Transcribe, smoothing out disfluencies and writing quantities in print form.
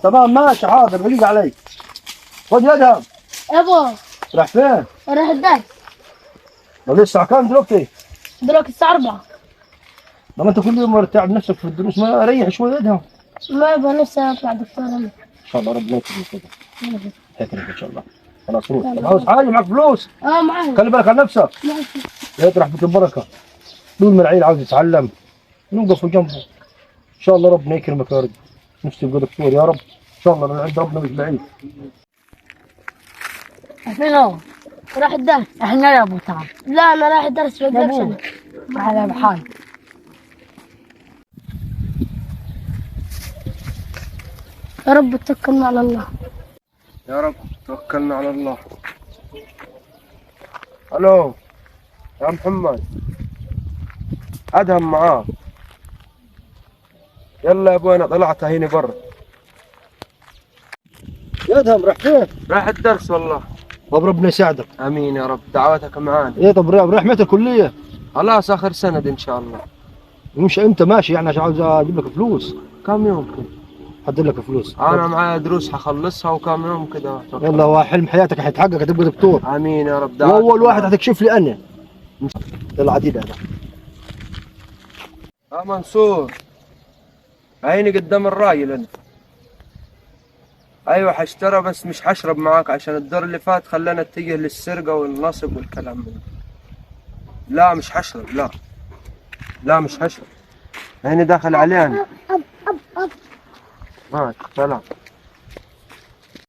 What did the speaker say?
تمام ماشي حاضر دقيقة علي. خد يدها. يابا راح فين؟ راح الدرس. لسه الساعة كام دلوقتي؟ دلوقتي الساعة 4. لما انت كل يوم تعب نفسك في الدروس ما ريح شوي يدها. ما يبغى نفسي اطلع دكتور انا. ان شاء الله ربنا يكرمك كده. يكرمك ان شاء الله. خلاص روح. عاوز حاجة معك فلوس؟ معايا. خلي بالك على نفسك. ماشي. يطرح بك البركة. طول ما العيل عاوز يتعلم نوقف جنبه. ان شاء الله ربنا يكرمك يا رب. نفسي تبقى دكتور يا رب. ان شاء الله عند ربنا مش بعيد. فين هو؟ راح الدرس. احنا يا ابو تعال. لا انا رايح الدرس ما اقدرش انا. على بحال. يا رب توكلنا على الله. يا رب توكلنا على الله. الو يا محمد، ادهم معاه. يلا يا ابوي انا طلعت هيني برا. يا ادهم راح فين؟ راح الدرس والله. طب ربنا يساعدك. امين يا رب، دعواتك معانا. ايه طب رايح متى الكلية؟ خلاص اخر سند ان شاء الله. مش امتى ماشي يعني عشان عاوز اجيب لك فلوس؟ كم يوم كده؟ حضر لك فلوس. انا معايا دروس حخلصها وكم يوم كده. يلا هو حلم حياتك حيتحقق هتبقى دكتور. امين يا رب. واول واحد هتكشف لي انا. ده العديد هذا. منصور، عيني قدام الراجل انت. ايوه حاشترى بس مش حشرب معاك عشان الدور اللي فات خلانا نتجه للسرقه والنصب والكلام من ده. لا مش حشرب، لا لا مش حشرب. عيني داخل علينا. ماشي سلام.